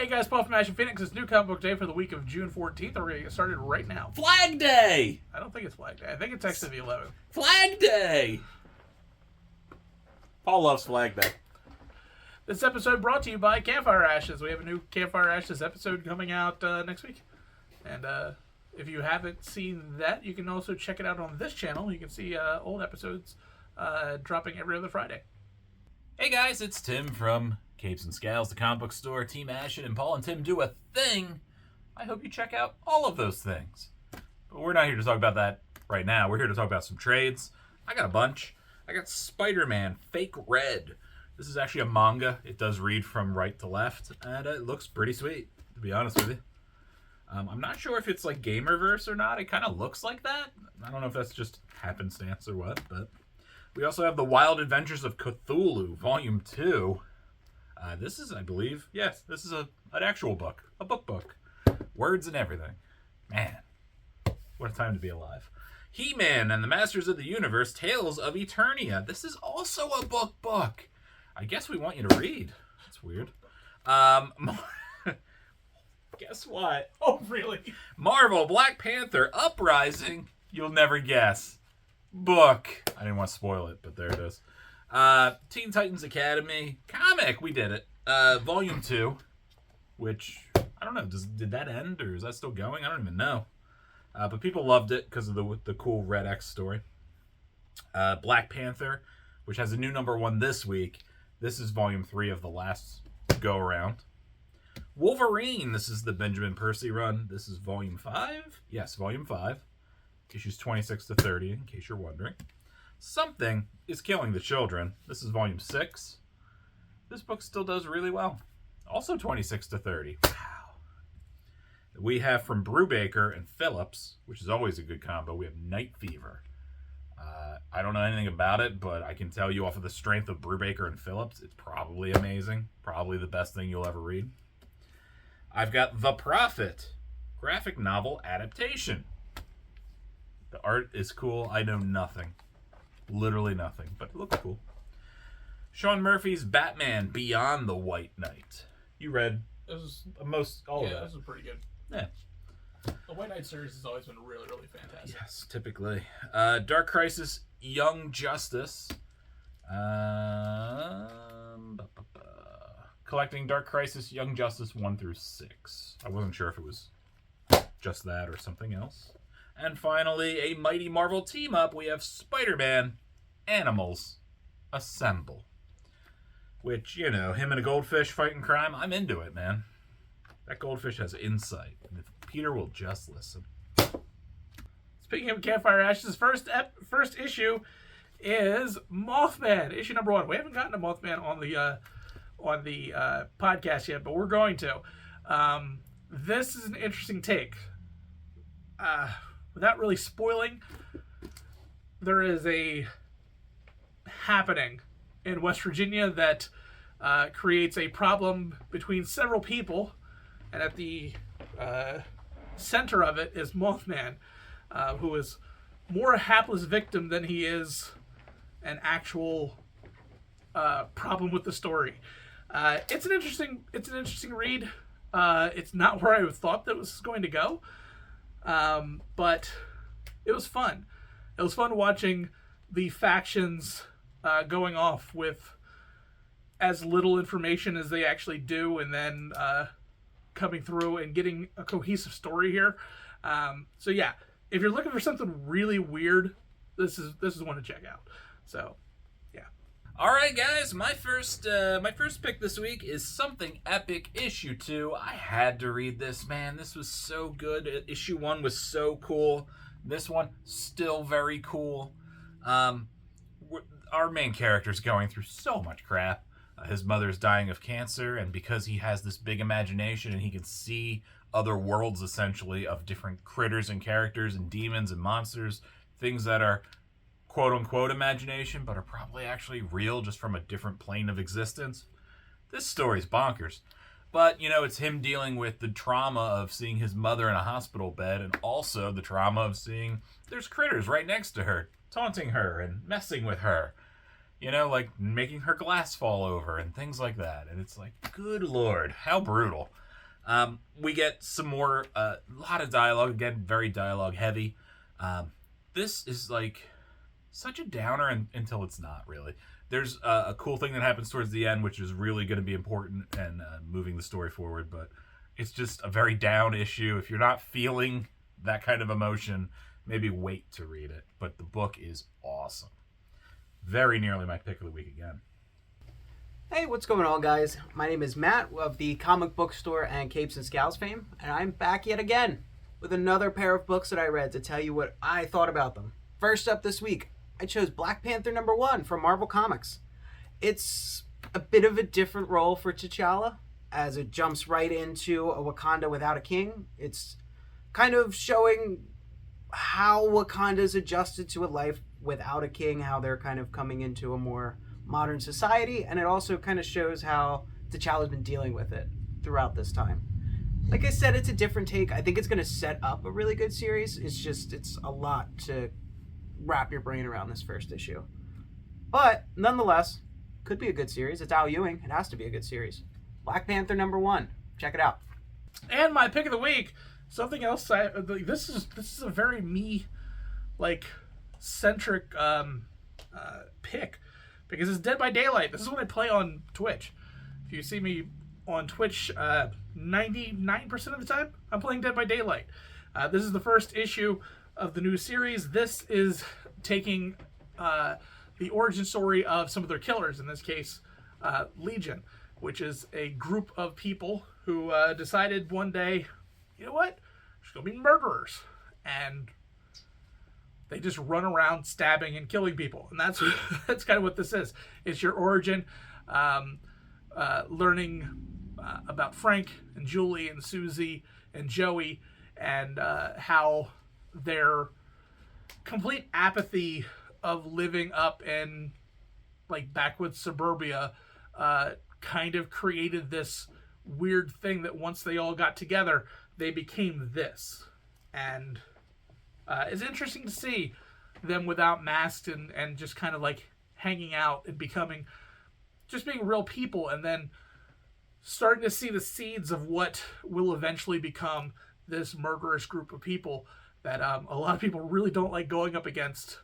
Hey guys, Paul from Ashen Phoenix. It's New Comic Book Day for the week of June 14th. We're going to get started right now. Flag Day! I don't think it's Flag Day. I think it's actually the 11th. Flag Day! Paul loves Flag Day. This episode brought to you by Campfire Ashes. We have a new Campfire Ashes episode coming out next week. And if you haven't seen that, you can also check it out on this channel. You can see old episodes dropping every other Friday. Hey guys, it's Tim from Capes and Scowls, the comic book store. Team Ashen and Paul and Tim do a thing. I hope you check out all of those things. But we're not here to talk about that right now. We're here to talk about some trades. I got a bunch. I got Spider-Man Fake Red. This is actually a manga. It does read from right to left, and it looks pretty sweet, to be honest with you. I'm not sure if it's like Gamerverse or not. It kind of looks like that. I don't know if that's just happenstance or what, but we also have The Wild Adventures of Cthulhu, Volume 2. This is, I believe, yes, this is an actual book. A book. Words and everything. Man, what a time to be alive. He-Man and the Masters of the Universe, Tales of Eternia. This is also a book. I guess we want you to read. That's weird. Guess what? Oh, really? Marvel Black Panther Uprising. You'll never guess. Book. I didn't want to spoil it, but there it is. Teen Titans Academy comic. We did it. Volume 2, which I don't know. Did that end or is that still going? I don't even know. But people loved it because of the cool Red X story. Black Panther, which has a new #1 this week. This is Volume 3 of the last go around. Wolverine. This is the Benjamin Percy run. This is Volume 5. Yes, Volume 5. Issues 26 to 30, in case you're wondering. Something is Killing the Children. This is Volume 6. This book still does really well. Also 26 to 30. Wow. We have from Brubaker and Phillips, which is always a good combo, we have Night Fever. I don't know anything about it, but I can tell you off of the strength of Brubaker and Phillips, it's probably amazing. Probably the best thing you'll ever read. I've got The Prophet, graphic novel adaptation. The art is cool. I know nothing. Literally nothing, but it looks cool. Sean Murphy's Batman Beyond the White Knight. You read most all of that. Yeah, this is pretty good. Yeah. The White Knight series has always been really, really fantastic. Yes, typically. Dark Crisis Young Justice. Collecting Dark Crisis Young Justice 1 through 6. I wasn't sure if it was just that or something else. And finally, a Mighty Marvel team-up. We have Spider-Man, Animals, Assemble. Which, you know, him and a goldfish fighting crime, I'm into it, man. That goldfish has insight. And if Peter will just listen. Speaking of Campfire Ashes, first issue is Mothman, issue #1. We haven't gotten to Mothman on the podcast yet, but we're going to. This is an interesting take. Without really spoiling, there is a happening in West Virginia that creates a problem between several people, and at the center of it is Mothman, who is more a hapless victim than he is an actual problem with the story. It's an interesting read. It's not where I thought that was going to go. But it was fun. It was fun watching the factions going off with as little information as they actually do, and then coming through and getting a cohesive story here. So yeah, if you're looking for something really weird, this is one to check out. So yeah. All right, guys. My first pick this week is Something Epic issue 2. I had to read this, man. This was so good. Issue 1 was so cool. This one still very cool. Our main character's going through so much crap. His mother's dying of cancer, and because he has this big imagination and he can see other worlds essentially of different critters and characters and demons and monsters, things that are quote-unquote imagination, but are probably actually real just from a different plane of existence. This story's bonkers. But, you know, it's him dealing with the trauma of seeing his mother in a hospital bed, and also the trauma of seeing there's critters right next to her, taunting her and messing with her. You know, like making her glass fall over and things like that. And it's like, good Lord, how brutal. We get some more, a lot of dialogue, again, very dialogue heavy. This is like such a downer until it's not really. There's a cool thing that happens towards the end, which is really going to be important and moving the story forward, but it's just a very down issue. If you're not feeling that kind of emotion, maybe wait to read it. But the book is awesome. Very nearly my pick of the week again. Hey, what's going on, guys? My name is Matt of the comic book store and Capes and Scowls fame, and I'm back yet again with another pair of books that I read to tell you what I thought about them. First up this week, I chose Black Panther #1 from Marvel Comics. It's a bit of a different role for T'Challa, as it jumps right into a Wakanda without a king. It's kind of showing how Wakanda's adjusted to a life without a king, how they're kind of coming into a more modern society, and it also kind of shows how T'Challa's been dealing with it throughout this time. Like I said, it's a different take. I think it's going to set up a really good series. It's a lot to wrap your brain around this first issue. But nonetheless, could be a good series. It's Al Ewing. It has to be a good series. Black Panther #1. Check it out. And my pick of the week, something else. This is a very me centric pick, because it's Dead by Daylight. This is what I play on Twitch. If you see me on Twitch, 99% of the time I'm playing Dead by Daylight. This is the first issue of the new series. This is taking the origin story of some of their killers. In this case, Legion, which is a group of people who decided one day, you know what, there's going to be murderers. And they just run around stabbing and killing people. And that's kind of what this is. It's your origin, learning about Frank and Julie and Susie and Joey, and how their complete apathy of living up in backwoods suburbia kind of created this weird thing that once they all got together, they became this. And it's interesting to see them without masks and just kind of hanging out and being real people, and then starting to see the seeds of what will eventually become this murderous group of people that a lot of people really don't like going up against.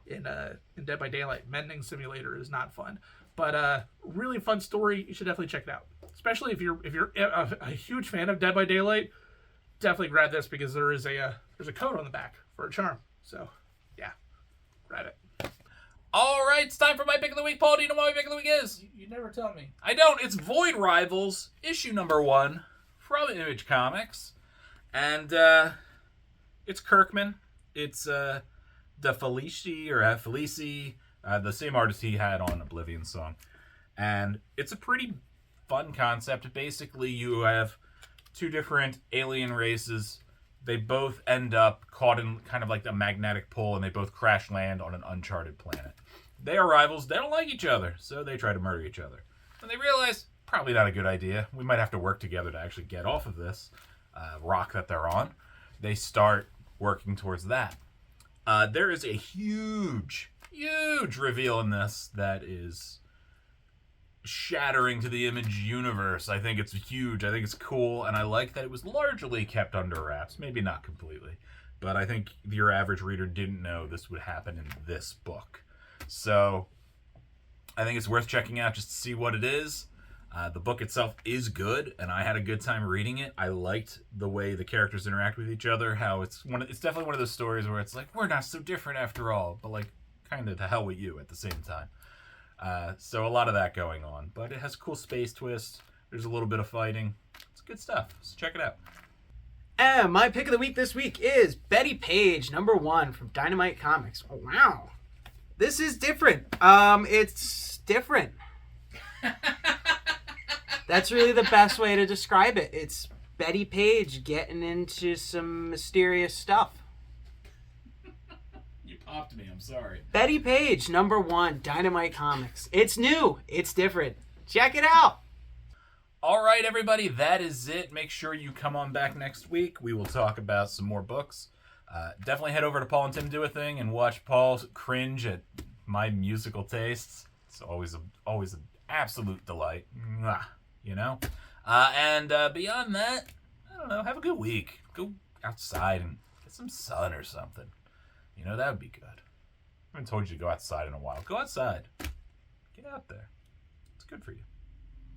In Dead by Daylight, Mending Simulator is not fun, but really fun story. You should definitely check it out, especially if you're a huge fan of Dead by Daylight. Definitely grab this, because there's a code on the back for a charm. So yeah, grab it. All right, it's time for my pick of the week. Paul, do you know what my pick of the week is? You never tell me. I don't. It's Void Rivals, issue #1 from Image Comics. And it's Kirkman. It's De Felici, or Felici, the same artist he had on Oblivion Song. And it's a pretty fun concept. Basically, you have two different alien races. They both end up caught in kind of like a magnetic pull, and they both crash land on an uncharted planet. They are rivals. They don't like each other, so they try to murder each other. And they realize, probably not a good idea. We might have to work together to actually get off of this rock that they're on. They start working towards that. There is a huge reveal in this that is shattering to the Image universe. I think it's huge. I think it's cool, and I like that it was largely kept under wraps. Maybe not completely, but I think your average reader didn't know this would happen in this book. So I think it's worth checking out just to see what it is. The book itself is good, and I had a good time reading it. I liked the way the characters interact with each other, how it's definitely one of those stories where it's like, we're not so different after all, but kind of to hell with you at the same time. So a lot of that going on, but it has a cool space twist. There's a little bit of fighting. It's good stuff, so check it out. And my pick of the week this week is Betty Page #1 from Dynamite Comics. Oh, wow. This is different. It's different. That's really the best way to describe it. It's Betty Page getting into some mysterious stuff. You popped me, I'm sorry. Betty Page #1, Dynamite Comics. It's new. It's different. Check it out. All right, everybody, that is it. Make sure you come on back next week. We will talk about some more books. Definitely head over to Paul and Tim Do a Thing and watch Paul cringe at my musical tastes. It's always an absolute delight. Mwah, you know? And beyond that, I don't know, have a good week. Go outside and get some sun or something. You know, that would be good. I haven't told you to go outside in a while. Go outside. Get out there. It's good for you.